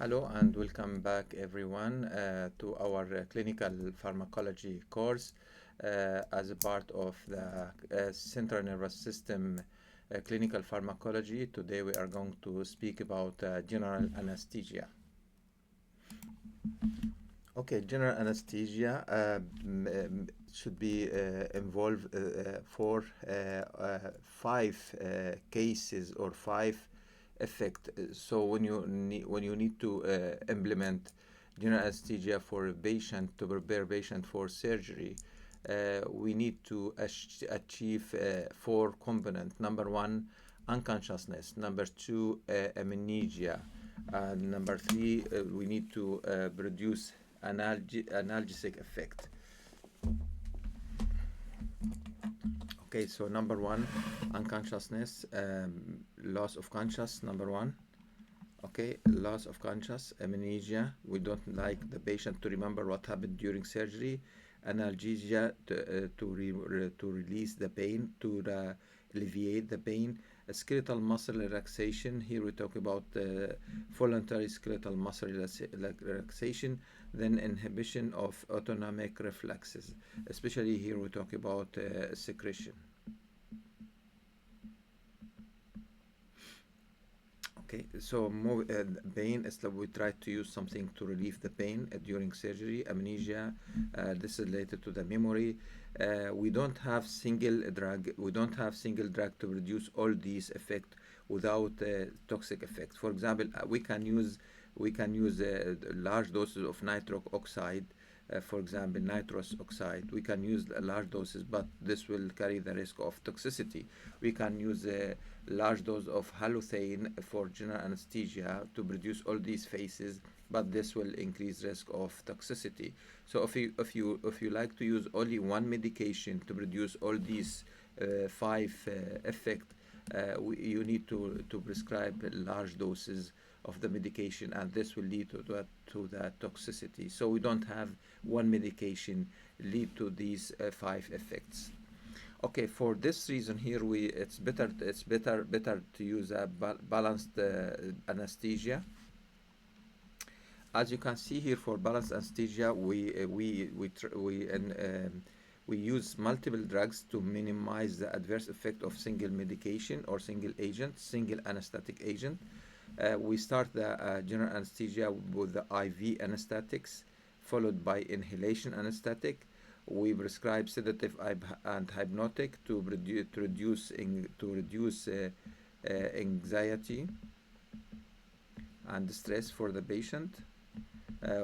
Hello and welcome back everyone to our clinical pharmacology course as a part of the central nervous system clinical pharmacology. Today we are going to speak about general anesthesia. Okay, general anesthesia should be involve for five cases or five effect. So when you need to implement general anesthesia for a patient to prepare patient for surgery, we need to achieve four components. Number one, unconsciousness. Number two, amnesia. And number three, we need to produce analgesic effect. Okay, so number one, unconsciousness, loss of conscious, number one. Okay, loss of conscious, amnesia. We don't like the patient to remember what happened during surgery. Analgesia to release the pain, to alleviate the pain. Skeletal muscle relaxation. Here we talk about voluntary skeletal muscle relaxation. Then inhibition of autonomic reflexes. Especially here we talk about secretion. Okay, so pain is that we try to use something to relieve the pain during surgery. Amnesia, this is related to the memory. We don't have single drug. We don't have single drug to reduce all these effects without toxic effects. For example, we can use large doses of nitric oxide. For example, nitrous oxide. We can use large doses, but this will carry the risk of toxicity. We can use a large dose of halothane for general anesthesia to produce all these phases, but this will increase risk of toxicity. So if you like to use only one medication to produce all these five effects, you need to prescribe large doses of the medication, and this will lead to that toxicity. So we don't have one medication lead to these five effects. Okay, for this reason here, it's better to use a balanced anesthesia. As you can see here, for balanced anesthesia, we use multiple drugs to minimize the adverse effect of single medication or single agent, single anesthetic agent. We start the general anesthesia with the IV anesthetics, followed by inhalation anesthetic. We prescribe sedative and hypnotic to reduce anxiety and stress for the patient.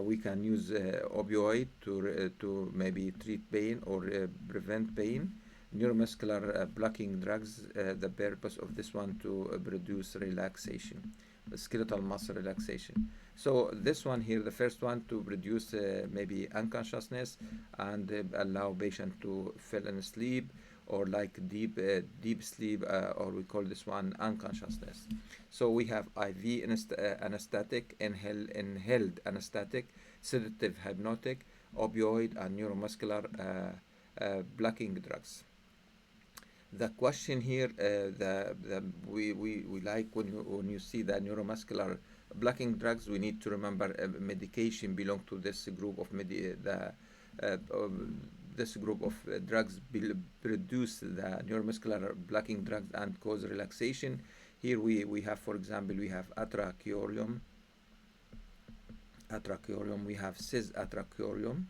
We can use opioid to maybe treat pain or prevent pain. Neuromuscular blocking drugs, the purpose of this one to produce relaxation, skeletal muscle relaxation. So this one here, the first one, to produce maybe unconsciousness and allow patient to fall in sleep, or like deep sleep, or we call this one unconsciousness. So we have IV anesthetic, inhaled anesthetic, sedative hypnotic, opioid, and neuromuscular blocking drugs. The question here, we like when you see the neuromuscular blocking drugs, we need to remember medication belong to this group of this group of drugs produce the neuromuscular blocking drugs and cause relaxation. Here we have, for example, we have atracurium, we have cis-atracurium,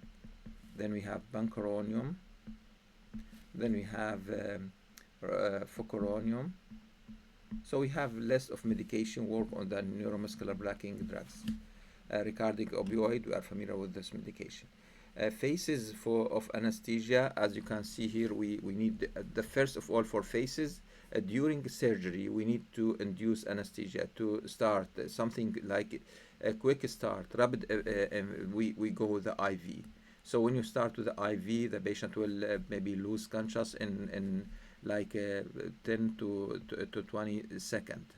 then we have pancuronium, then we have focuronium. So we have list of medication work on the neuromuscular blocking drugs. Regarding opioid, we are familiar with this medication. Phases of anesthesia, as you can see here, we need the first of all, for phases during surgery, we need to induce anesthesia to start something like a quick start, rapid. We go with the IV. So when you start with the IV, the patient will maybe lose conscious in like 10 to 20 seconds.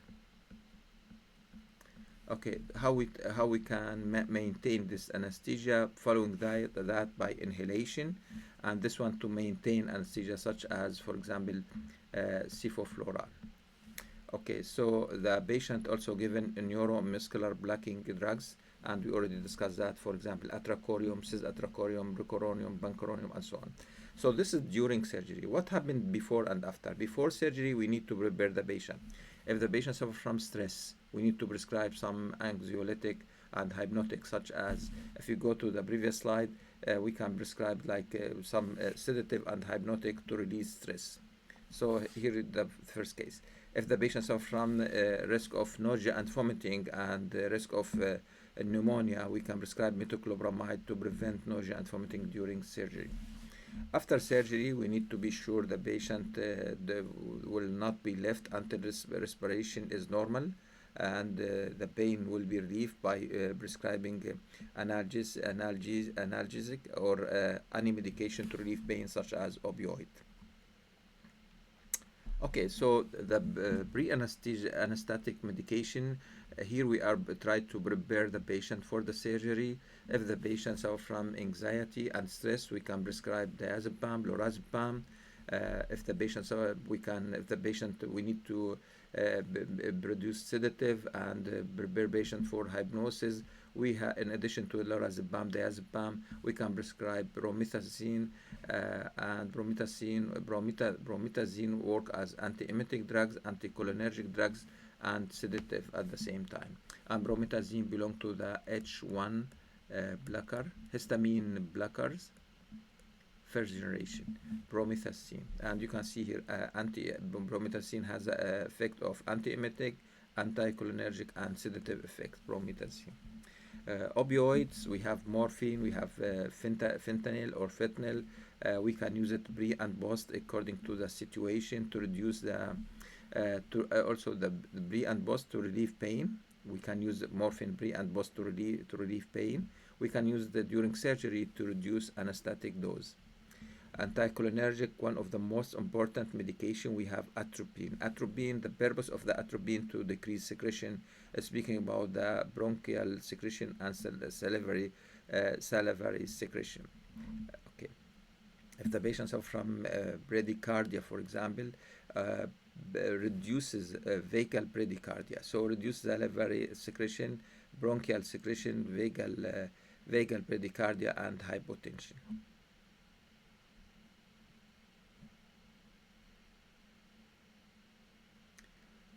Okay, how we can maintain this anesthesia following that by inhalation, and this one to maintain anesthesia, such as, for example, sevoflurane. Okay, so the patient also given neuromuscular blocking drugs, and we already discussed that. For example, atracorium, cisatracorium, rocuronium, bancuronium, and so on. So this is during surgery. What happened before and after? Before surgery, we need to prepare the patient. If the patient suffers from stress, we need to prescribe some anxiolytic and hypnotic, such as, if you go to the previous slide, we can prescribe like some sedative and hypnotic to release stress. So here is the first case. If the patient suffers from risk of nausea and vomiting and risk of pneumonia, we can prescribe metoclopramide to prevent nausea and vomiting during surgery. After surgery, we need to be sure the patient will not be left until respiration is normal, and the pain will be relieved by prescribing analgesic or any medication to relieve pain, such as opioid. Okay, so the pre-anesthesia anesthetic medication, here we are trying to prepare the patient for the surgery. If the patient suffers from anxiety and stress, we can prescribe diazepam, lorazepam. If the patient we need to produce sedative and prepare patient for hypnosis. In addition to lorazepam, diazepam, we can prescribe promethazine, and promethazine work as anti-emetic drugs, anticholinergic drugs, and sedative at the same time. And promethazine belong to the H1 blocker, histamine blockers, first generation, promethazine. And you can see here, promethazine has an effect of anti-emetic, anticholinergic, and sedative effect, promethazine. Opioids, we have morphine, we have fentanyl or fentanyl. We can use it pre and post according to the situation to reduce the also the pre and post to relieve pain. We can use morphine pre and post to relieve pain. We can use it during surgery to reduce anesthetic dose. Anticholinergic, one of the most important medication, we have atropine. Atropine, the purpose of the atropine to decrease secretion, speaking about the bronchial secretion and salivary secretion. Okay. If the patient suffers from bradycardia, for example, reduces vagal bradycardia, so reduce salivary secretion, bronchial secretion, vagal bradycardia, and hypotension.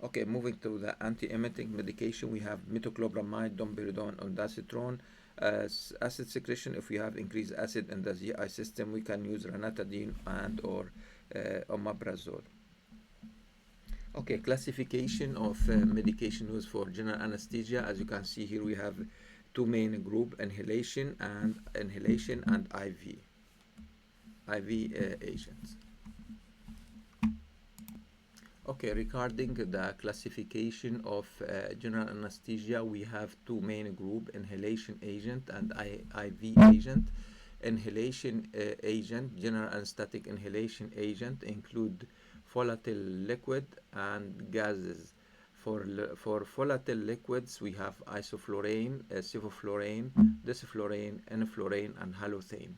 Okay, moving to the anti-emetic medication, we have metoclopramide, domperidone, ondansetron. Acid secretion, if we have increased acid in the GI system, we can use ranitidine and or omeprazole. Okay, classification of medication used for general anesthesia. As you can see here, we have two main group: inhalation and IV agents. Okay, regarding the classification of general anesthesia, we have two main group: inhalation agent and IV agent. Inhalation agent, general anesthetic inhalation agent, include volatile liquid and gases. For volatile liquids, we have isoflurane, sevoflurane, desiflurane, enflurane, and halothane.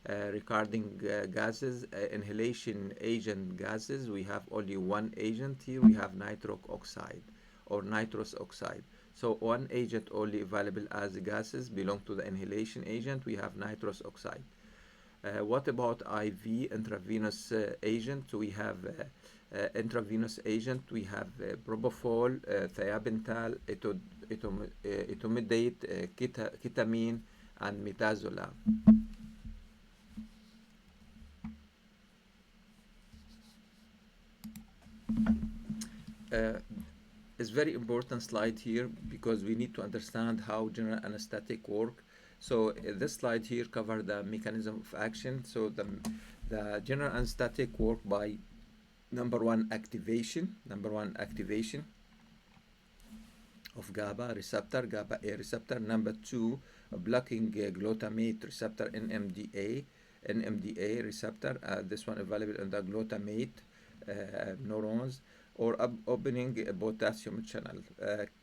Regarding gases, inhalation agent gases, we have only one agent here. We have nitric oxide or nitrous oxide. So one agent only available as gases belong to the inhalation agent. We have nitrous oxide. What about IV, intravenous agent? We have intravenous agent. We have propofol, thiabental, etomidate, ketamine, and midazolam. It's very important slide here because we need to understand how general anesthetic work. So this slide here covers the mechanism of action. So the general anesthetic work by number one activation of GABA A receptor. Number two, blocking glutamate receptor, NMDA receptor. This one available in the glutamate neurons. or opening a potassium channel,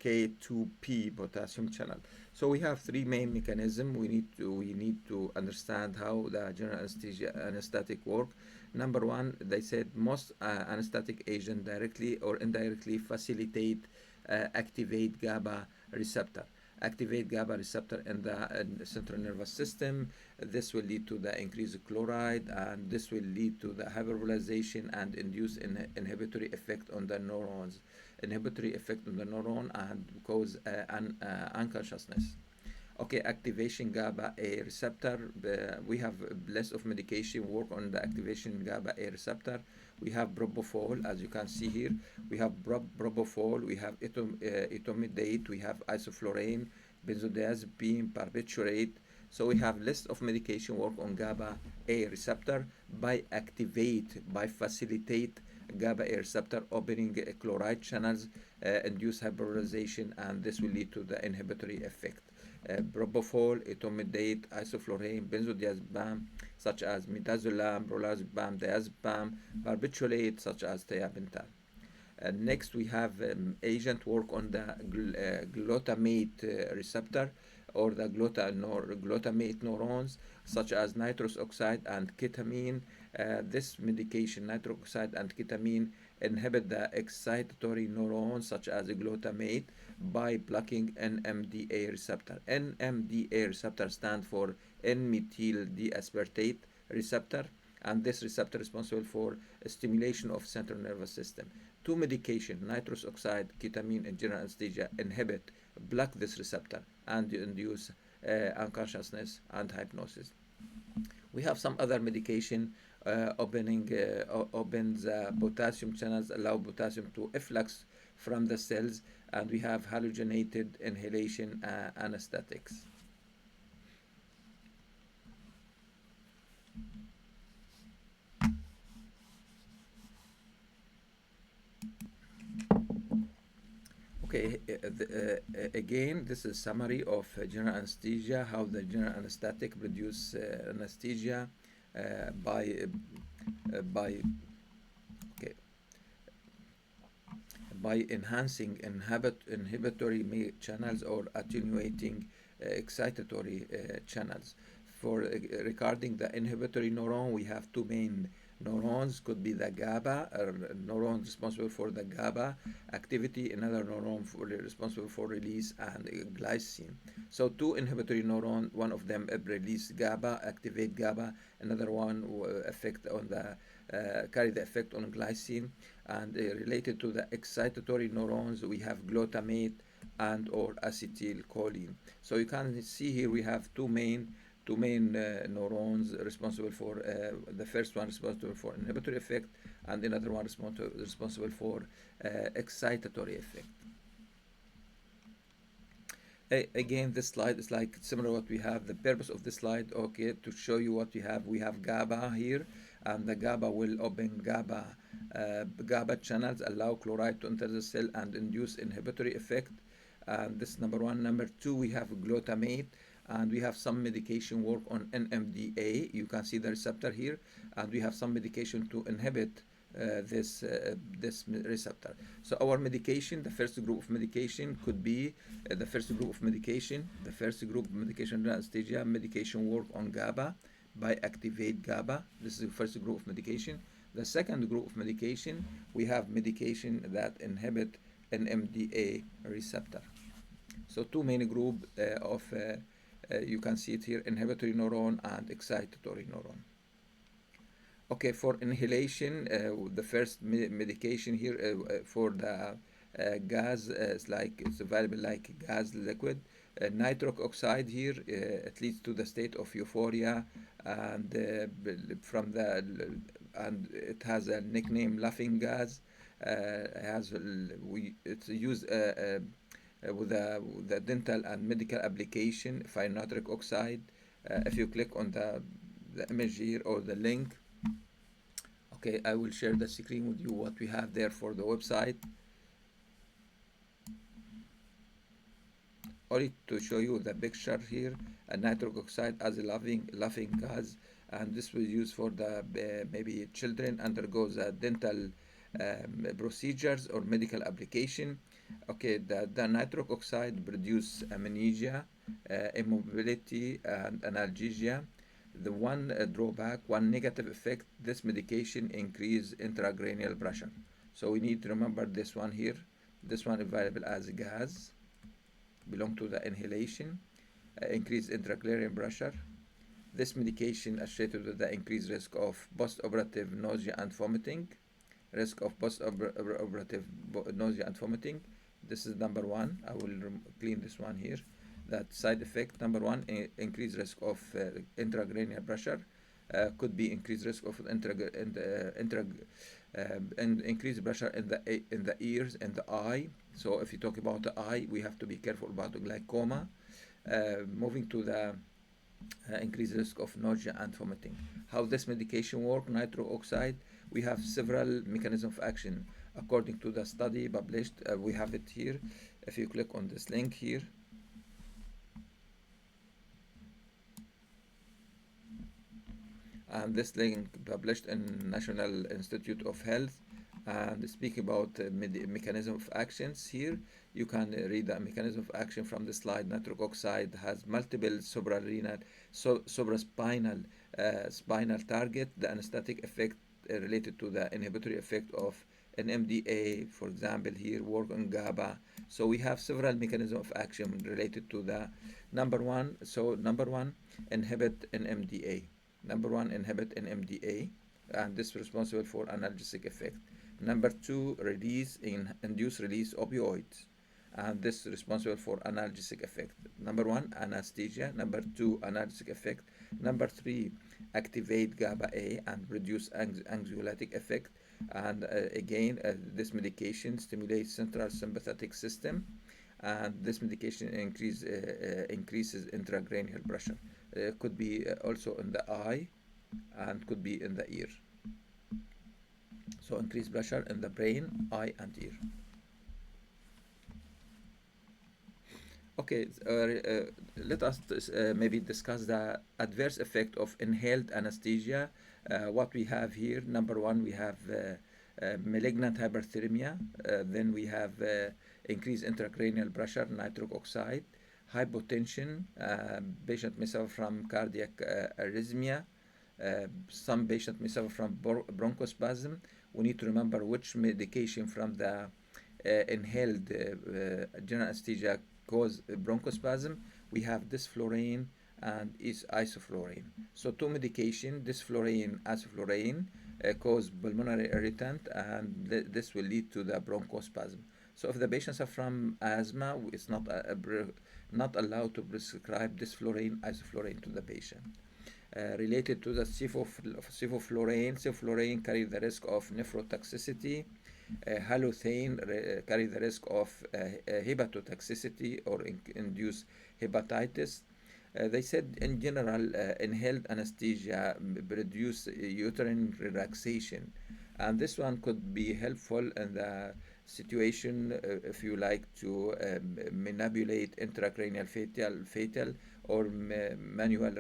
K2P potassium channel. So we have three main mechanisms. We need to understand how the general anesthesia anesthetic work. Number one, they said most anesthetic agent directly or indirectly facilitate activate GABA receptor. Activate GABA receptor in the central nervous system. This will lead to the increased chloride, and this will lead to the hyperpolarization and induce inhibitory effect on the neurons. Inhibitory effect on the neuron and cause unconsciousness. Okay, activation GABA A receptor. We have less of medication work on the activation GABA A receptor. We have propofol, as you can see here. We have propofol. We have etomidate. We have isoflurane, benzodiazepine, barbiturate. So we have list of medication work on GABA A receptor by facilitate GABA A receptor opening chloride channels, induce hyperpolarization, and this will lead to the inhibitory effect. Propofol, etomidate, isoflurane, benzodiazepam, such as midazolam, brolazepam, diazepam, barbiturate, such as thiabental. Next, we have agent work on the glutamate receptor or the glutamate neurons, such as nitrous oxide and ketamine. This medication, nitrous oxide and ketamine, inhibit the excitatory neurons, such as glutamate, by blocking NMDA receptor. NMDA receptor stands for N-methyl deaspartate receptor, and this receptor is responsible for stimulation of central nervous system. Two medication, nitrous oxide, ketamine, and general anesthesia, block this receptor and induce unconsciousness and hypnosis. We have some other medication opens potassium channels, allow potassium to efflux from the cells, and we have halogenated inhalation anesthetics. Okay, again, this is summary of general anesthesia, how the general anesthetic produce anesthesia by okay, by enhancing inhibitory channels or attenuating excitatory channels. For regarding the inhibitory neuron, we have two main neurons. Could be the GABA, neuron responsible for the GABA activity, another neuron responsible for release and glycine. So two inhibitory neurons, one of them release GABA, activate GABA, another one affect on the carry the effect on glycine. And related to the excitatory neurons, we have glutamate and or acetylcholine. So you can see here we have two main neurons responsible for the first one responsible for inhibitory effect, and another one responsible for excitatory effect. Again, this slide is like similar to what we have. The purpose of this slide, okay, to show you what we have. We have GABA here, and the GABA will open GABA channels, allow chloride to enter the cell and induce inhibitory effect. And this is number one. Number two, we have glutamate, and we have some medication work on NMDA. You can see the receptor here, and we have some medication to inhibit this receptor. So our medication, the first group of medication could be the first group of medication anesthesia medication work on GABA by activate GABA. This is the first group of medication. The second group of medication, we have medication that inhibit NMDA receptor. So two main group of you can see it here, inhibitory neuron and excitatory neuron. Okay, for inhalation, the first medication here for the gas is like it's available like gas liquid. Nitric oxide here, it leads to the state of euphoria, and from the and it has a nickname laughing gas. It's used with the dental and medical application for nitric oxide. If you click on the image here or the link, okay, I will share the screen with you what we have there for the website. Only to show you the picture here, nitric oxide as a laughing gas, and this was used for the maybe children undergoes a dental procedures or medical application. Okay, the nitric oxide produce amnesia, immobility, and analgesia. The one drawback, one negative effect, this medication increase intracranial pressure. So we need to remember this one here. This one available as a gas, belong to the inhalation, increased intracranial pressure. This medication associated with the increased risk of post-operative nausea and vomiting. Risk of post-operative nausea and vomiting. This is number one. I will clean this one here. That side effect number one, increased risk of intracranial pressure. Could be increased risk of and increased pressure in the ears and the eye. So if you talk about the eye, we have to be careful about the glaucoma. Moving to the increased risk of nausea and vomiting. How this medication work? Nitric oxide. We have several mechanisms of action according to the study published. We have it here. If you click on this link here, and this link published in National Institute of Health, and speak about mechanism of actions here. You can read the mechanism of action from the slide. Nitric oxide has multiple supraspinal spinal target. The anesthetic effect related to the inhibitory effect of an MDA, for example, here work on GABA. So we have several mechanisms of action related to the number one. So number one, inhibit an MDA. Number one, inhibit an MDA, and this is responsible for analgesic effect. Number two, induce release opioids, and this is responsible for analgesic effect. Number one, anesthesia. Number two, analgesic effect. Number three, activate GABA A and reduce anxiolytic effect. And again, this medication stimulates central sympathetic system, and this medication increases intracranial pressure. Could be also in the eye and could be in the ear. So increased pressure in the brain, eye, and ear. Okay, let us maybe discuss the adverse effect of inhaled anesthesia. What we have here, number one, we have malignant hyperthermia. Then we have increased intracranial pressure, nitric oxide, hypotension. Patient may suffer from cardiac arrhythmia. Some patients may suffer from bronchospasm. We need to remember which medication from the inhaled general anesthesia cause bronchospasm. We have desflurane and isoflurane. So two medication, desflurane, isoflurane, cause pulmonary irritant, and this will lead to the bronchospasm. So if the patients are from asthma, it's not allowed to prescribe desflurane, isoflurane to the patient. Related to the sevoflurane carry the risk of nephrotoxicity. Halothane carry the risk of hepatotoxicity or induce hepatitis. They said in general, inhaled anesthesia produce uterine relaxation, and this one could be helpful in the situation if you like to manipulate intracranial fetal or manual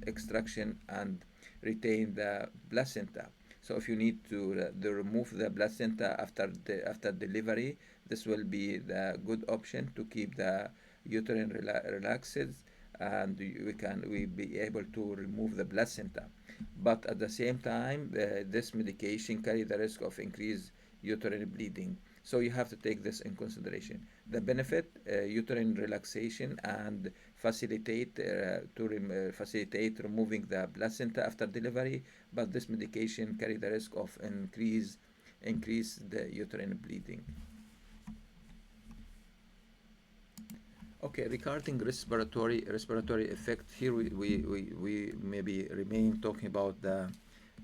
extraction and retain the placenta. So if you need to remove the placenta after delivery, this will be the good option to keep the uterine relaxed, and we be able to remove the placenta. But at the same time, this medication carry the risk of increased uterine bleeding. So you have to take this in consideration. The benefit, uterine relaxation and facilitate facilitate removing the placenta after delivery, but this medication carry the risk of increase the uterine bleeding. Okay, regarding respiratory effect, here we maybe remain talking about the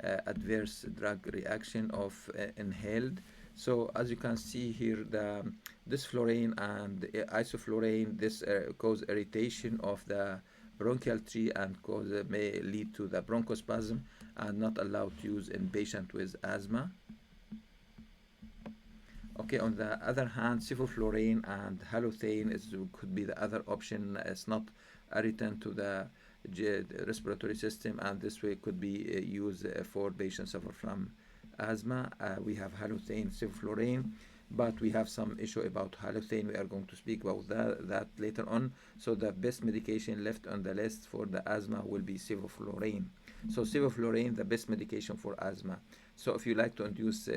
adverse drug reaction of inhaled. So as you can see here, the desflurane and isoflurane, this cause irritation of the bronchial tree and may lead to the bronchospasm and not allowed to use in patient with asthma. Okay, on the other hand, sevoflurane and halothane could be the other option. It's not irritant to the respiratory system, and this way could be used for patients suffer from asthma, we have halothane, sevoflurane, but we have some issue about halothane. We are going to speak about that later on. So the best medication left on the list for the asthma will be sevoflurane. So sevoflurane, the best medication for asthma. So if you like to induce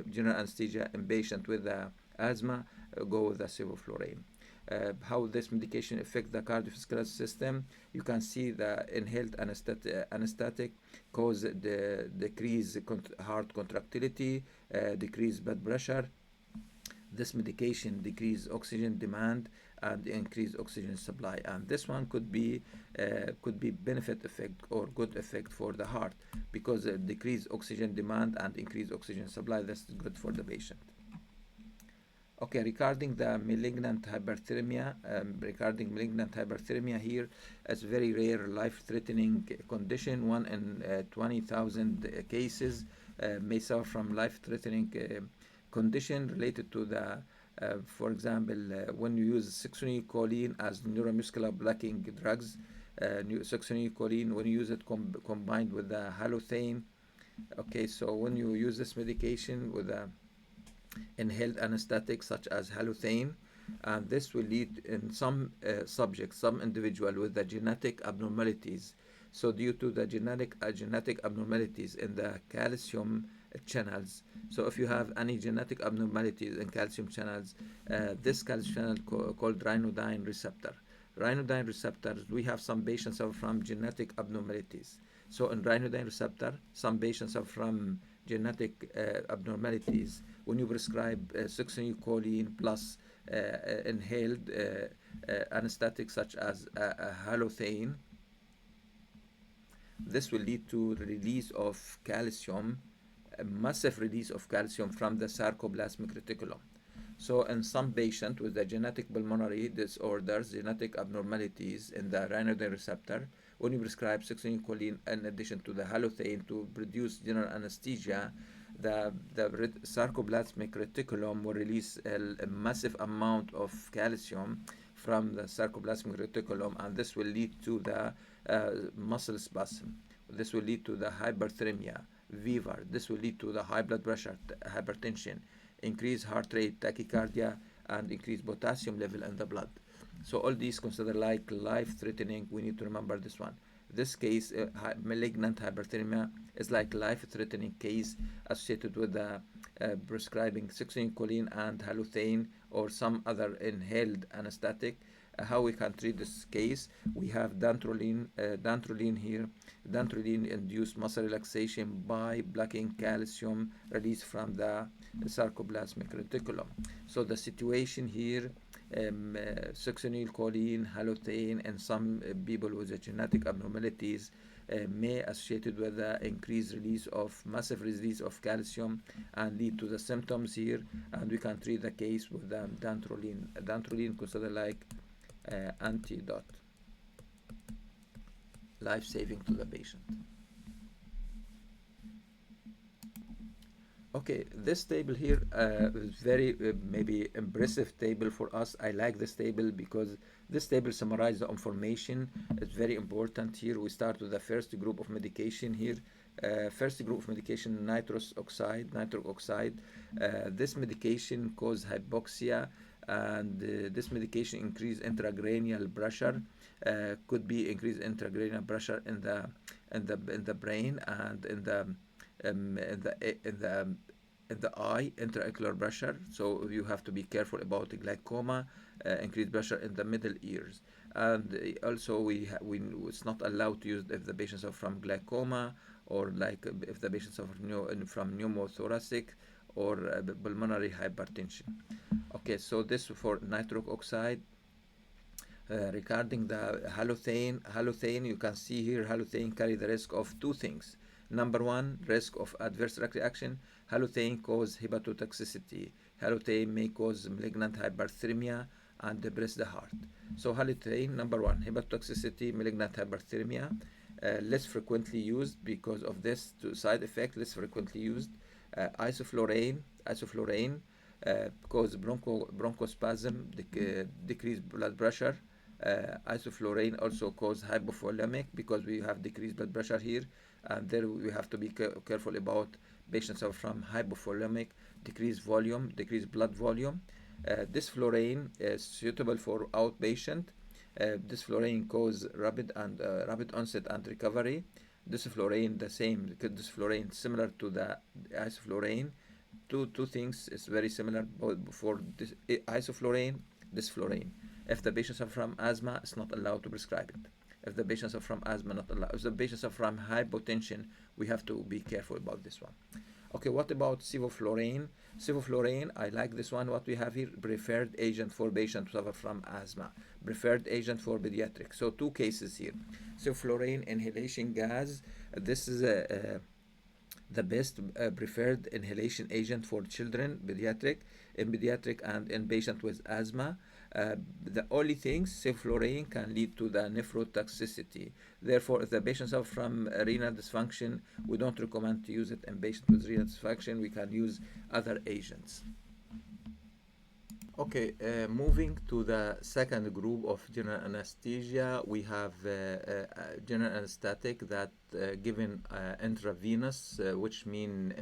general anesthesia in patient with asthma, go with the sevoflurane. How this medication affect the cardiovascular system? You can see the inhaled anesthetic cause the decrease heart contractility, decrease blood pressure. This medication decrease oxygen demand and increase oxygen supply, and this one could be benefit effect or good effect for the heart because decrease oxygen demand and increase oxygen supply. That's good for the patient. Okay, regarding malignant hyperthermia here, it's very rare, life-threatening condition. One in 20,000 cases may suffer from life-threatening condition related to the, for example, when you use succinylcholine as neuromuscular blocking drugs, succinylcholine, when you use it combined with the halothane. Okay, so when you use this medication with a inhaled anesthetics such as halothane, and this will lead in some subjects, some individual with the genetic abnormalities. So due to the genetic abnormalities in the calcium channels, so if you have any genetic abnormalities in calcium channels, this calcium channel called ryanodine receptor. Ryanodine receptors, we have some patients suffer from genetic abnormalities. So in ryanodine receptor, some patients suffer from genetic abnormalities. When you prescribe succinylcholine plus inhaled anesthetics such as halothane, this will lead to release of calcium, a massive release of calcium from the sarcoplasmic reticulum. So in some patient with the genetic pulmonary disorders, genetic abnormalities in the ryanodine receptor, when you prescribe succinylcholine in addition to the halothane to produce general anesthesia, the sarcoplasmic reticulum will release a massive amount of calcium from the sarcoplasmic reticulum, and this will lead to the muscle spasm. This will lead to the hyperthermia, fever. This will lead to the high blood pressure, hypertension, increased heart rate, tachycardia, and increased potassium level in the blood. So all these considered like life-threatening. We need to remember this one. This case, malignant hyperthermia, is like life-threatening case associated with the prescribing succinylcholine and halothane or some other inhaled anesthetic. How we can treat this case? We have dantrolene here. Dantrolene induce muscle relaxation by blocking calcium release from the sarcoplasmic reticulum. So the situation here, succinylcholine, halothane, and some people with the genetic abnormalities may associated with the increased release of massive release of calcium and lead to the symptoms here, and we can treat the case with dantrolene. Dantrolene considered like antidote, life-saving to the patient. Okay, this table here is very maybe impressive table for us. I like this table because this table summarizes the information. It's very important here. We start with the first group of medication here. First group of medication, nitrous oxide, nitric oxide. This medication causes hypoxia, and this medication increase intracranial pressure. Could be increased intracranial pressure in the brain and in the eye, intraocular pressure. So you have to be careful about the glaucoma, increased pressure in the middle ears, and also we it's not allowed to use if the patients are from glaucoma or like if the patients are from pneumothoracic or pulmonary hypertension. Okay, so this for nitric oxide. Regarding the halothane, you can see here halothane carry the risk of two things. Number one, risk of adverse reaction. Halothane cause hepatotoxicity. Halothane may cause malignant hyperthermia and depress the heart. So halothane, number one, hepatotoxicity, malignant hyperthermia, less frequently used because of this side effect, less frequently used. Isoflurane cause bronchospasm, decreased blood pressure. Isoflurane also cause hypovolemic because we have decreased blood pressure here, and there we have to be careful about Patients suffer from hypovolemic, decreased volume, decreased blood volume. This fluorine is suitable for outpatient. This fluorine cause rapid onset and recovery. This fluorine the same. This fluorine similar to the isoflurane. Two things is very similar for this isoflurane, this fluorine. If the patient suffer from asthma, it's not allowed to prescribe it. If the patients are from asthma, not allowed. If the patients are from hypotension, we have to be careful about this one. Okay, what about sevoflurane? Sevoflurane, I like this one. What we have here, preferred agent for patients who suffer from asthma, preferred agent for pediatric. So two cases here. Sevoflurane inhalation gas. This is the best preferred inhalation agent for children, pediatric and in patient with asthma. The only thing, sevoflurane can lead to the nephrotoxicity. Therefore, if the patients suffer from renal dysfunction, we don't recommend to use it in patients with renal dysfunction. We can use other agents. Okay, moving to the second group of general anesthesia, we have general anesthetic that given intravenous, which mean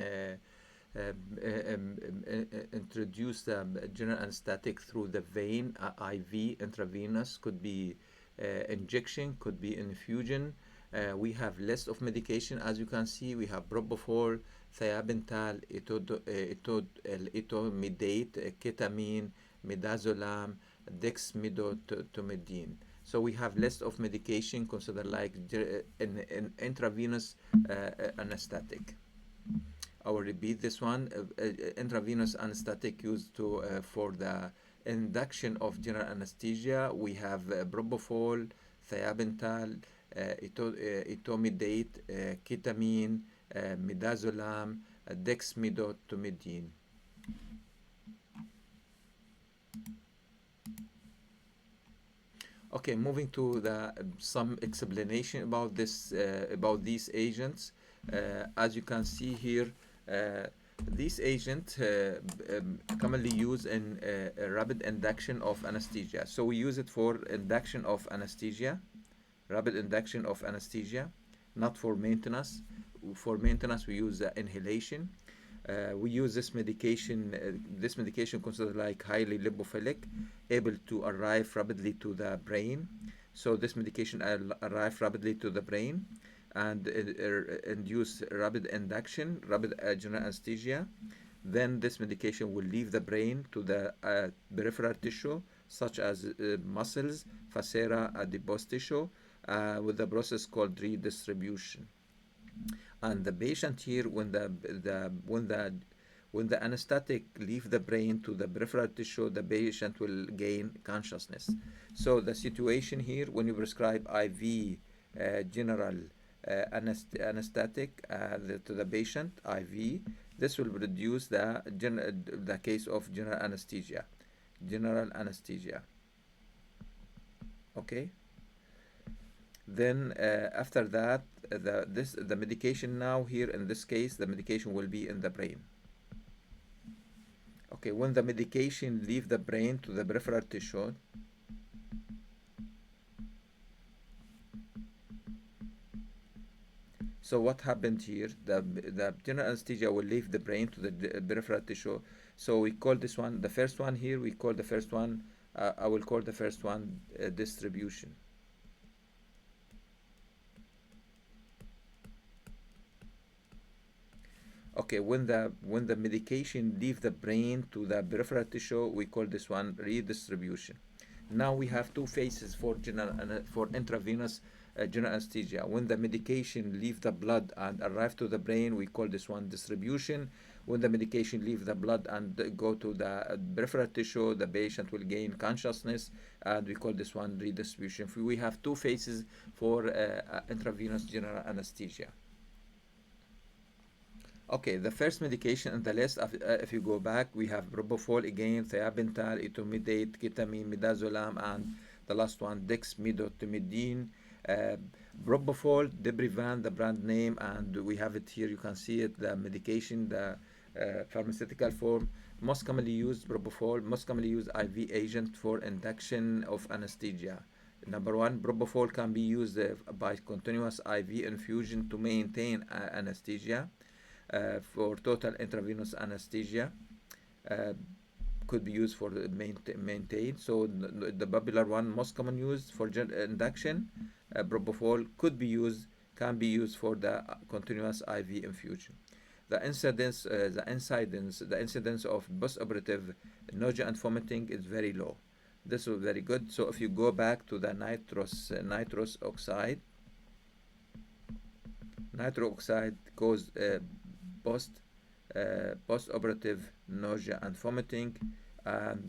introduce the general anesthetic through the vein, IV, intravenous, could be injection, could be infusion. We have list of medication. As you can see, we have propofol, thiabental, etomidate, ketamine, midazolam, dexmedetomidine. So we have list of medication considered like an intravenous anesthetic. I will repeat this one. Intravenous anesthetic used to for the induction of general anesthesia. We have propofol, thiabental, etomidate, ketamine, midazolam, dexmedetomidine. Okay, moving to the some explanation about this about these agents. As you can see here, these agents commonly used in rapid induction of anesthesia. So we use it for induction of anesthesia, rapid induction of anesthesia, not for maintenance. For maintenance, we use inhalation. We use this medication. This medication considered like highly lipophilic, able to arrive rapidly to the brain. So this medication arrive rapidly to the brain and induce rapid induction, rapid general anesthesia. Then this medication will leave the brain to the peripheral tissue, such as muscles, viscera, adipose tissue, with the process called redistribution. And the patient here, when the anesthetic leave the brain to the peripheral tissue, the patient will gain consciousness. So the situation here, when you prescribe IV general anesthetic to the patient, IV, this will reduce the case of general anesthesia. General anesthesia. Okay. Then after that, the medication now here in this case, the medication will be in the brain. Okay, when the medication leave the brain to the peripheral tissue, so what happened here? The general anesthesia will leave the brain to the peripheral tissue. So we call this one, the first one here, we call the first one, I will call the first one distribution. Okay, when the medication leave the brain to the peripheral tissue, we call this one redistribution. Now we have two phases for intravenous general anesthesia. When the medication leave the blood and arrive to the brain, we call this one distribution. When the medication leave the blood and go to the peripheral tissue, the patient will gain consciousness, and we call this one redistribution. We have two phases for intravenous general anesthesia. Okay, the first medication on the list, if you go back, we have propofol again, thiabental, etomidate, ketamine, midazolam, and the last one, dexmedetomidine. Propofol, Debrivan, the brand name, and we have it here. You can see it, the medication, the pharmaceutical form. Most commonly used propofol, most commonly used IV agent for induction of anesthesia. Number one, propofol can be used by continuous IV infusion to maintain anesthesia. for total intravenous anesthesia. Uh, could be used for the maintain. So the popular one, most common used for induction, propofol can be used for the continuous IV infusion. The incidence of postoperative nausea and vomiting is very low. This is very good. So if you go back to the nitrous oxide, nitrous oxide cause post postoperative nausea and vomiting.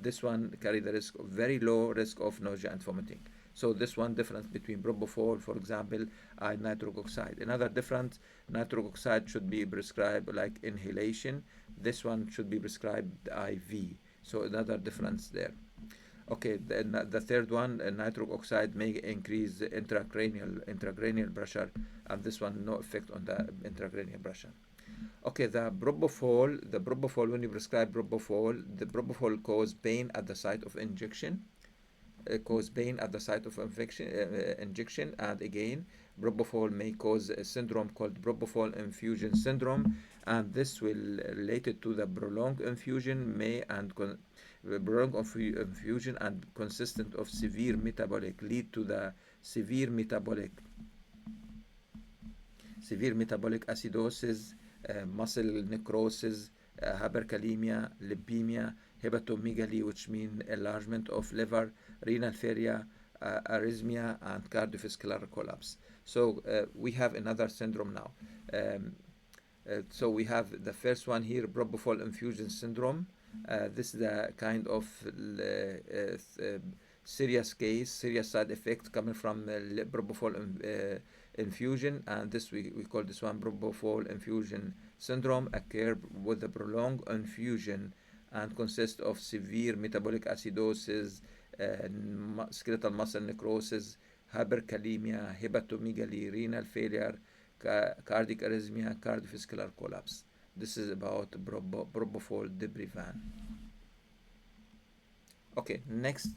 This one carry the risk of very low risk of nausea and vomiting. So this one difference between propofol, for example, and nitric oxide. Another difference, nitric oxide should be prescribed like inhalation. This one should be prescribed IV. So another difference there. Okay, the third one, nitric oxide may increase the intracranial pressure, and this one no effect on the intracranial pressure. Okay, the propofol, when you prescribe propofol, the propofol cause pain at the site of injection, injection, and again, propofol may cause a syndrome called propofol infusion syndrome, and this will related to the prolonged infusion infusion and consistent of severe metabolic lead to the severe metabolic acidosis, muscle necrosis, hyperkalemia, lipemia, hepatomegaly, which mean enlargement of liver, renal failure, arrhythmia, and cardiovascular collapse. So we have another syndrome now. So we have the first one here, propofol infusion syndrome. This is the kind of serious case, serious side effect coming from propofol infusion, and this we call this one propofol infusion syndrome, occur with the prolonged infusion and consists of severe metabolic acidosis, skeletal muscle necrosis, hyperkalemia, hepatomegaly, renal failure, cardiac arrhythmia, cardiovascular collapse. This is about propofol diprivan. Okay, next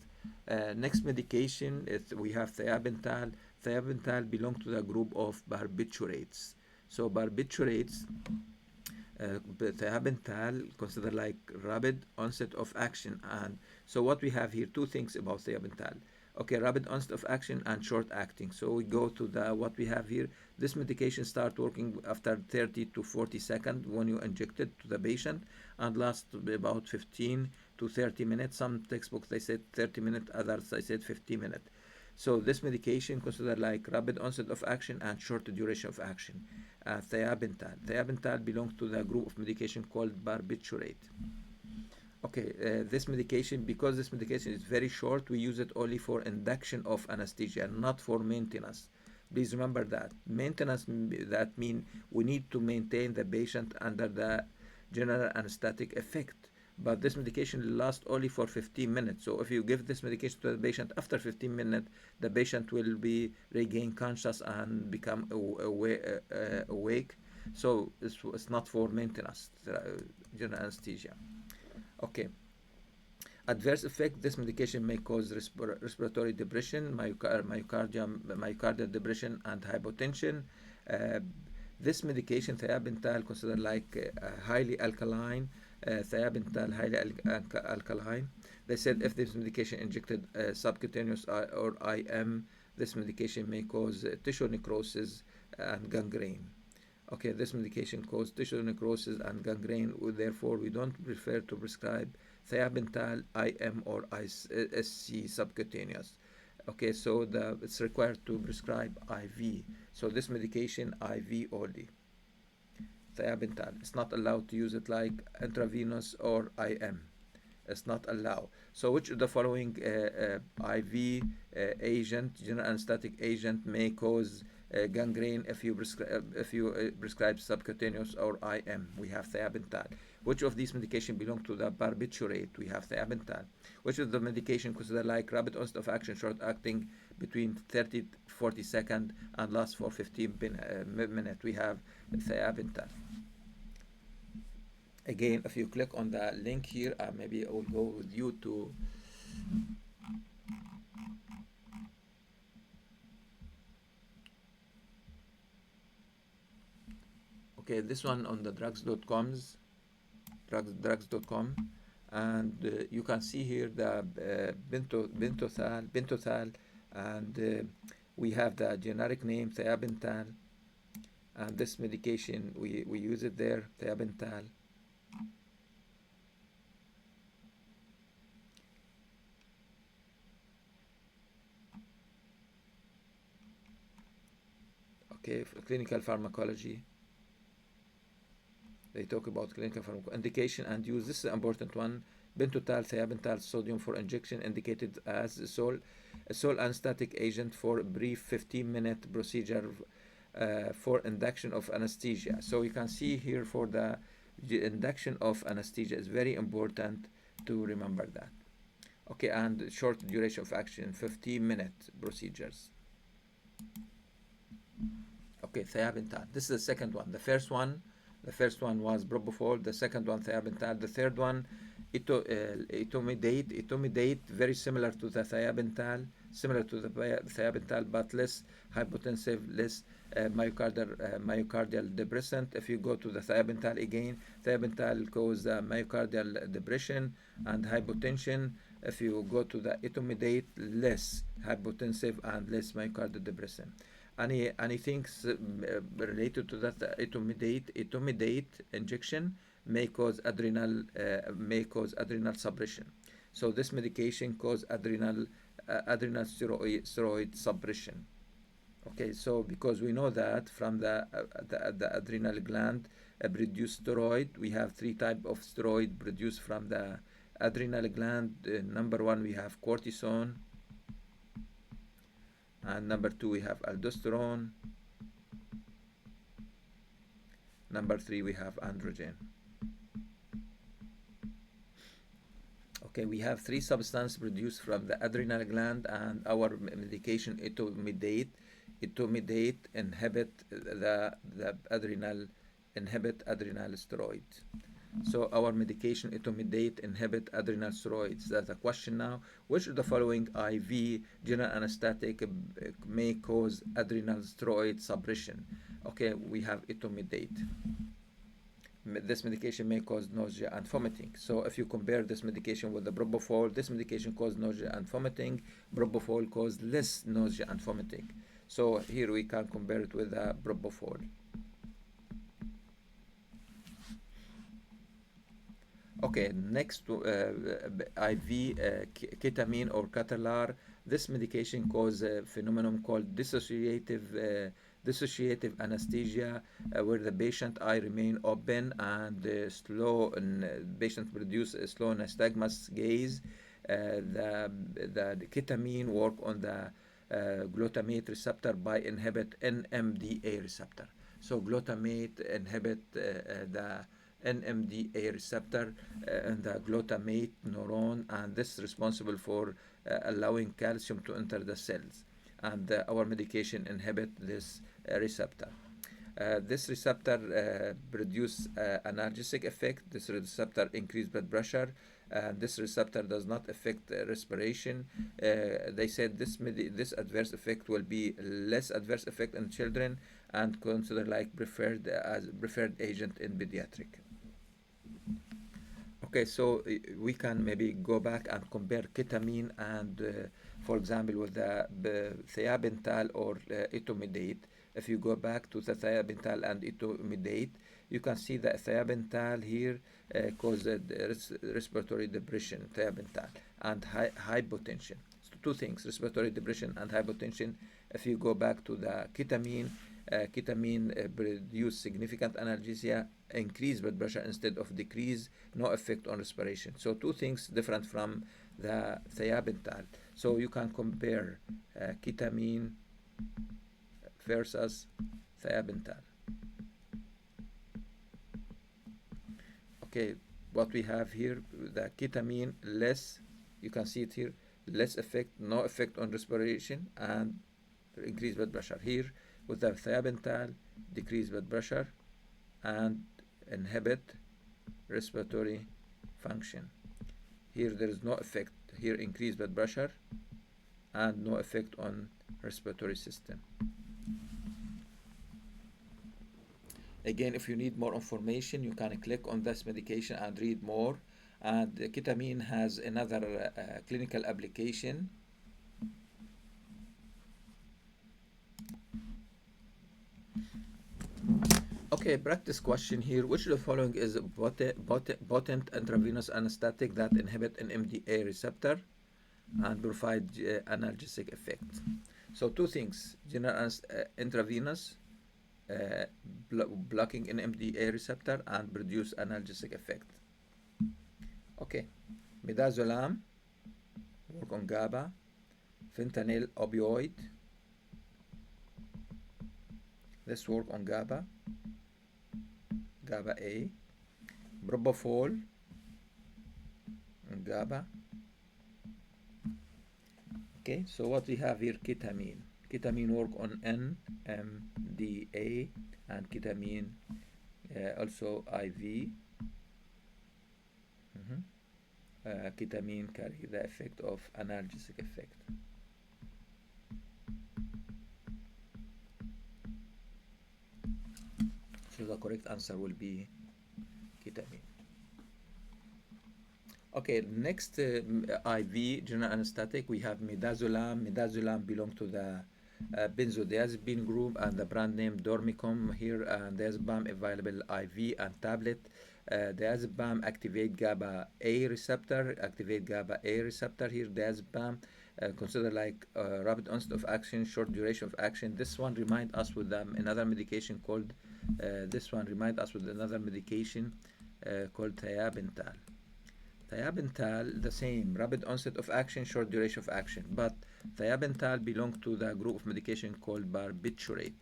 medication is we have thiabental. Thiabental belong to the group of barbiturates. So barbiturates, thiabental considered like rapid onset of action. And so what we have here, two things about thiabental. Okay, rapid onset of action and short acting. So we go to the what we have here. This medication start working after 30 to 40 seconds when you inject it to the patient, and lasts about 15 to 30 minutes. Some textbooks they said 30 minutes, others they said 50 minutes. So this medication considered like rapid onset of action and short duration of action. Thiabental. Thiabental belongs to the group of medication called barbiturate. Okay, this medication, because this medication is very short, we use it only for induction of anesthesia, not for maintenance. Please remember that. Maintenance, that means we need to maintain the patient under the general anesthetic effect. But this medication lasts only for 15 minutes. So if you give this medication to the patient after 15 minutes, the patient will be regain conscious and become awake. So it's not for maintenance, general anesthesia. Okay. Adverse effect, this medication may cause respiratory depression, myocardial depression, and hypotension. Uh, this medication, thiabental, considered like highly alkaline. Thiabental, highly alkaline. They said if this medication injected subcutaneous or IM, this medication may cause tissue necrosis and gangrene. Okay, this medication causes tissue necrosis and gangrene, therefore we don't prefer to prescribe thiabental IM or SC subcutaneous. Okay, so it's required to prescribe IV. So this medication IV only. Thiabental. It's not allowed to use it like intravenous or IM. It's not allowed. So which of the following IV agent, general anesthetic agent, may cause gangrene if you prescribe subcutaneous or IM? We have thiabental. Which of these medications belong to the barbiturate? We have thiabental. Which of the medication considered like rapid onset of action, short acting between 30 to 40 seconds and lasts for 15 minutes? We have thiabental. Again, if you click on the link here, maybe I will go with you to Okay, this one on the drugs.com, and you can see here the bentothal, and we have the generic name thiabental, and this medication we use it there, thiabental. Okay, clinical pharmacology. They talk about clinical indication and use. This is an important one. Bentothal thiabental sodium for injection, indicated as a sole anesthetic agent for a brief 15-minute procedure for induction of anesthesia. So you can see here for the induction of anesthesia is very important to remember that. Okay, and short duration of action, 15-minute procedures. Okay, thiabental. This is the second one. The first one was propofol. The second one, thiabental. The third one, etomidate. Etomidate, very similar to the thiabental, but less hypotensive, less myocardial depressant. If you go to the thiabental again, thiabental causes myocardial depression and hypotension. If you go to the etomidate, less hypotensive and less myocardial depressant. Anything related to that etomidate injection may cause adrenal suppression. So this medication cause adrenal steroid suppression. Okay, so because we know that from the adrenal gland produce steroid, we have three type of steroid produced from the adrenal gland. Number one, we have cortisone, and number two, we have aldosterone. Number three, we have androgen. Okay, we have three substances produced from the adrenal gland, and our medication etomidate inhibit the adrenal steroid. So our medication etomidate inhibit adrenal steroids. That's a question now. Which of the following IV general anesthetic may cause adrenal steroid suppression? Okay, we have etomidate. This medication may cause nausea and vomiting. So if you compare this medication with the propofol, this medication causes nausea and vomiting. Propofol causes less nausea and vomiting. So here we can compare it with the propofol. Okay, next IV ketamine or Catalar. This medication causes a phenomenon called dissociative anesthesia, where the patient eye remain open and patient produce a slow nystagmus gaze. The ketamine work on the glutamate receptor by inhibit NMDA receptor. So glutamate inhibit the NMDA receptor and the glutamate neuron, and this is responsible for allowing calcium to enter the cells. And our medication inhibit this receptor. This receptor produce analgesic effect. This receptor increase blood pressure. This receptor does not affect respiration. They said this adverse effect will be less adverse effect in children and considered like preferred agent in pediatric. Okay, so we can maybe go back and compare ketamine and, for example, with the thiabental or etomidate. If you go back to the thiabental and etomidate, you can see that thiabental here caused respiratory depression, thiabental, and hypotension. So two things, respiratory depression and hypotension. If you go back to the ketamine, produce significant analgesia, increase blood pressure instead of decrease, no effect on respiration. So two things different from the thiabental. So you can compare ketamine versus thiabental. Okay, what we have here, the ketamine less, you can see it here, less effect, no effect on respiration and increased blood pressure. Here with the thiabental, decrease blood pressure and inhibit respiratory function. Here there is no effect. Here increased blood pressure and no effect on respiratory system. Again, if you need more information, you can click on this medication and read more. And ketamine has another clinical application. Okay, practice question here. Which of the following is a potent intravenous anesthetic that inhibit an MDA receptor and provide analgesic effect? So two things: intravenous blocking an MDA receptor and produce analgesic effect. Okay, midazolam work on GABA, fentanyl opioid. This work on GABA, GABA A, propofol, and GABA. Okay, so what we have here, ketamine. Ketamine work on NMDA and ketamine also IV. Ketamine carry the effect of analgesic effect. So the correct answer will be ketamine. Okay, next IV general anesthetic, we have midazolam. Midazolam belong to the benzodiazepine group and the brand name Dormicum here, and diazepam available IV and tablet. Diazepam activate GABA A receptor, here. Diazepam consider like rapid onset of action, short duration of action. This one remind us with another medication called called thiabental. Thiabental, the same, rapid onset of action, short duration of action, but thiabental belong to the group of medication called barbiturate.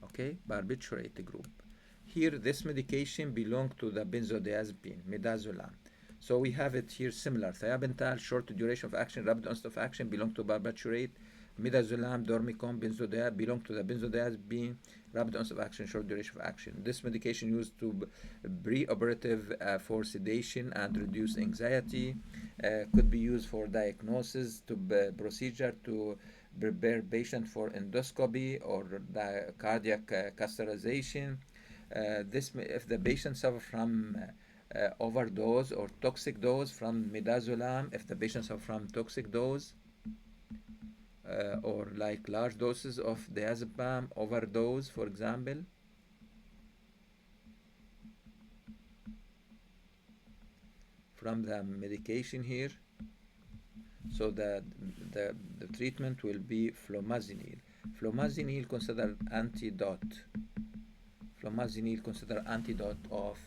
Okay, barbiturate group. Here, this medication belong to the benzodiazepine, midazolam. So we have it here similar. Thiabental, short duration of action, rapid onset of action, belong to barbiturate. Midazolam, dormicum, benzodiazepine belong to the benzodiazepine, rapid onset of action, short duration of action. This medication used to pre-operative for sedation and reduce anxiety. Could be used for diagnosis, to procedure to prepare patient for endoscopy or the cardiac catheterization. If the patient suffer from overdose or toxic dose from midazolam, if the patient suffer from toxic dose, or like large doses of diazepam overdose, for example. From the medication here, so the treatment will be flumazenil. Flumazenil considered antidote. Flumazenil considered antidote of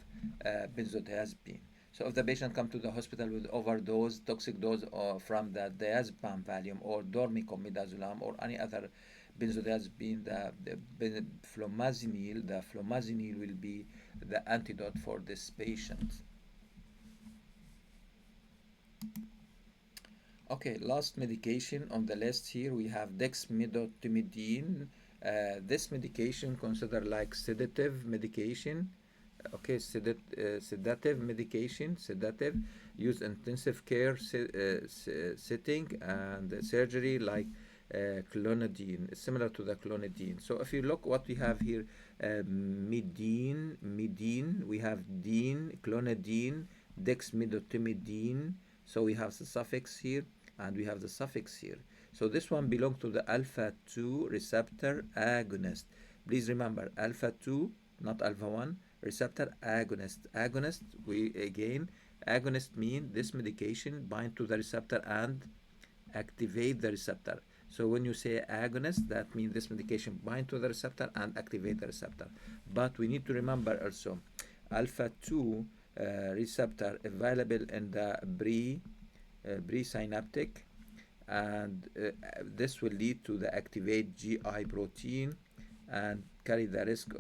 benzodiazepine. So if the patient come to the hospital with overdose, toxic dose from the diazepam Valium or dormicum midazolam or any other benzodiazepine, the flumazenil will be the antidote for this patient. Okay, last medication on the list here we have dexmedetomidine. This medication considered like sedative medication. Okay, sedative medication, use intensive care setting and surgery like clonidine, similar to the clonidine. So if you look what we have here, midine, we have dine, clonidine, dexmedetomidine. So we have the suffix here and we have the suffix here. So this one belongs to the alpha 2 receptor agonist. Please remember alpha 2, not alpha 1. Receptor agonist. Agonist mean this medication bind to the receptor and activate the receptor. So when you say agonist, that means this medication bind to the receptor and activate the receptor. But we need to remember also alpha 2 receptor available in the presynaptic, and this will lead to the activate GI protein and carry the risk,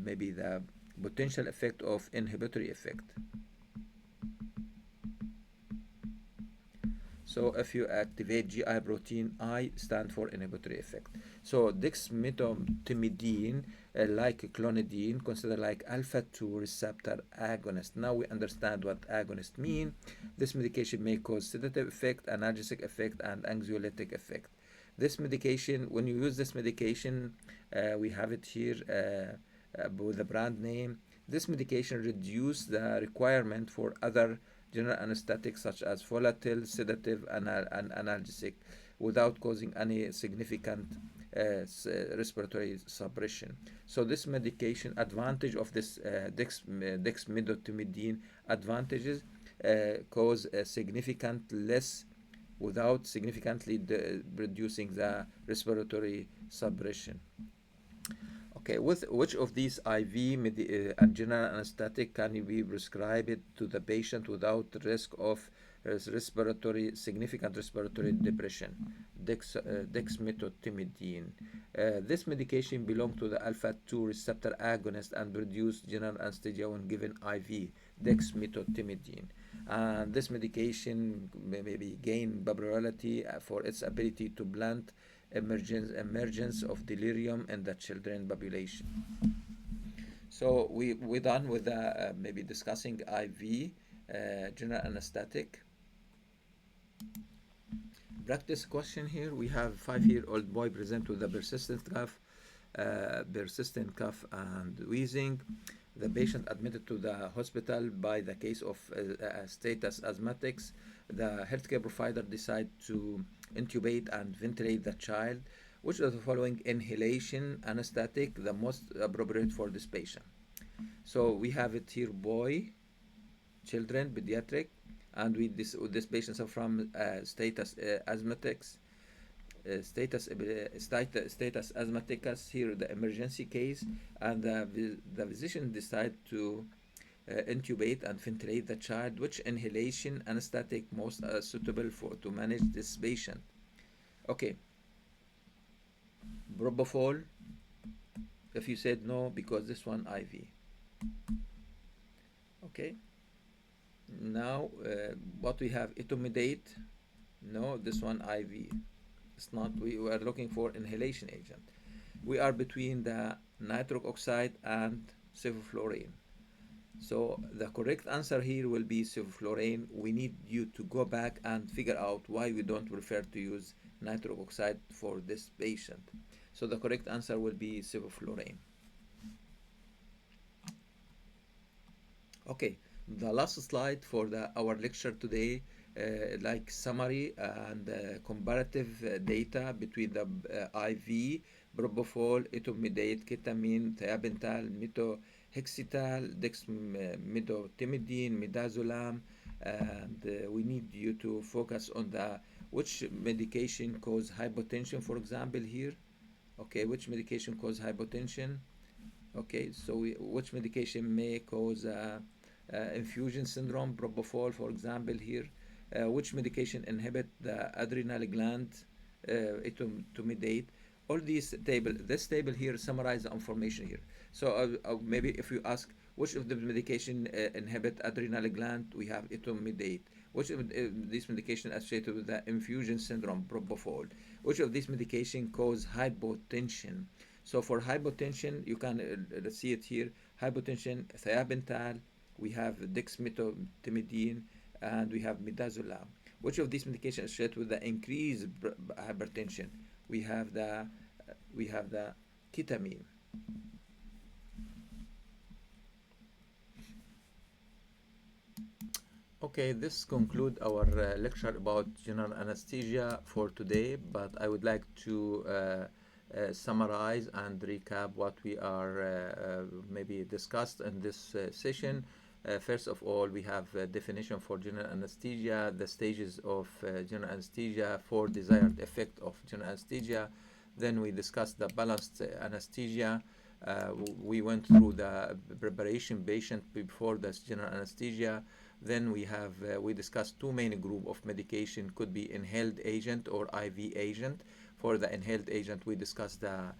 maybe the potential effect of inhibitory effect. So if you activate GI protein, I stand for inhibitory effect. So dexmedetomidine, like clonidine, consider like alpha 2 receptor agonist. Now we understand what agonist mean. This medication may cause sedative effect, analgesic effect, and anxiolytic effect. This medication, when you use this medication, We have it here with the brand name. This medication reduces the requirement for other general anesthetics such as volatile, sedative, and analgesic without causing any significant respiratory suppression. So this medication advantage of this dexmedetomidine advantages cause a significant less without significantly reducing the respiratory suppression. Okay, with which of these IV and general anesthetic can you be prescribed to the patient without risk of significant respiratory depression? Dexmedetomidine. This medication belongs to the alpha 2 receptor agonist and produce general anesthesia when given IV dexmedetomidine. And this medication maybe gain popularity for its ability to blunt emergence of delirium in the children population. So we done with maybe discussing IV general anesthetic. Practice question here. We have 5-year-old boy present with a persistent cough and wheezing. The patient admitted to the hospital by the case of status asthmatics. The healthcare provider decided to intubate and ventilate the child. Which of the following inhalation anesthetic the most appropriate for this patient? So we have it here: boy, children, pediatric, and this patient are from status asthmatics. Status asthmaticus here, the emergency case, and the physician decide to intubate and ventilate the child. Which inhalation anesthetic most suitable to manage this patient? Okay, propofol. If you said no, because this one IV. Okay. Now what we have, etomidate. No, this one IV. It's not. We are looking for inhalation agent. We are between the nitric oxide and sevoflurane. So the correct answer here will be sevoflurane. We need you to go back and figure out why we don't prefer to use nitric oxide for this patient. So the correct answer will be sevoflurane. Okay, the last slide for our lecture today, like summary and comparative data between the IV, propofol, etomidate, ketamine, thiabental, metohexital, dexmedetomidine, midazolam, and we need you to focus on which medication cause hypotension, for example, here. Okay, which medication cause hypotension? Okay, so which medication may cause infusion syndrome? Propofol, for example, here. Which medication inhibit the adrenal gland? Etomidate. All this table here summarize the information here. So maybe if you ask which of the medication inhibit adrenal gland, we have etomidate. Which of these medication associated with the infusion syndrome? Propofol. Which of these medication cause hypotension? So for hypotension, you can let's see it here. Hypotension, thiabental, we have dexmedetomidine, and we have midazolam. Which of these medications associated with the increased hypertension? We have the ketamine. Okay, this concludes our lecture about general anesthesia for today, but I would like to summarize and recap what we are maybe discussed in this session. First of all, we have a definition for general anesthesia, the stages of general anesthesia, 4 desired effect of general anesthesia. Then we discussed the balanced anesthesia. We went through the preparation patient before the general anesthesia. Then we discussed 2 main group of medication, could be inhaled agent or IV agent. For the inhaled agent, we discussed the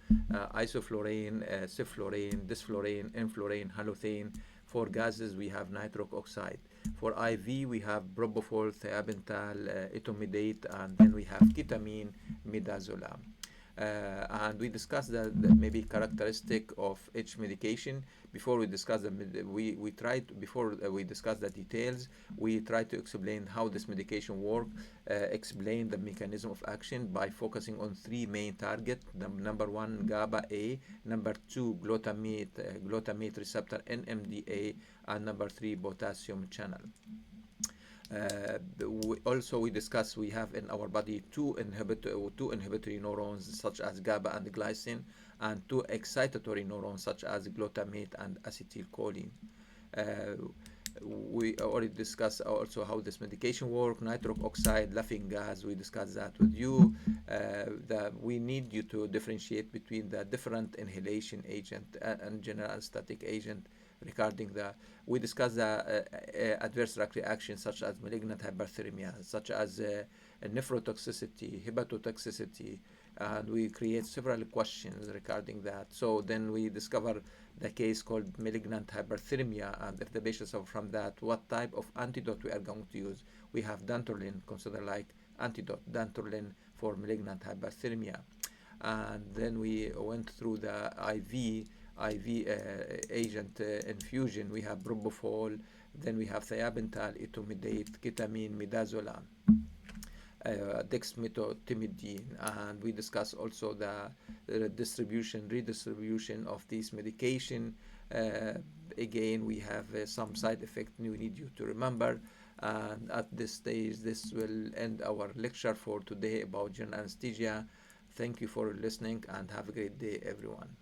isoflurane, sevoflurane, desflurane, enflurane, halothane. For gases, we have nitric oxide. For IV, we have propofol, thiabental, etomidate, and then we have ketamine, midazolam. And we discussed the maybe characteristic of each medication. Before we discuss we tried before we discuss the details. We try to explain how this medication work, explain the mechanism of action by focusing on three main targets. Number one, GABA A. Number two, glutamate receptor NMDA, and number three, potassium channel. Also, we discuss we have in our body two inhibitory neurons such as GABA and glycine, and two excitatory neurons such as glutamate and acetylcholine. Uh, we already discussed also how this medication work, nitric oxide, laughing gas. We discussed that with you. That we need you to differentiate between the different inhalation agent and general anesthetic agent regarding the. We discussed the adverse drug reactions such as malignant hyperthermia, such as nephrotoxicity, hepatotoxicity, and we create several questions regarding that. So then we discover the case called malignant hyperthermia, and if the patient suffer from that, what type of antidote we are going to use. We have dantrolene, considered like antidote, dantrolene for malignant hyperthermia. And then we went through the IV agent infusion. We have propofol, then we have thiabental, etomidate, ketamine, midazolam, dexmedetomidine, and we discuss also the redistribution of these medication. Again, we have some side effect we need you to remember. And at this stage, this will end our lecture for today about general anesthesia. Thank you for listening and have a great day, everyone.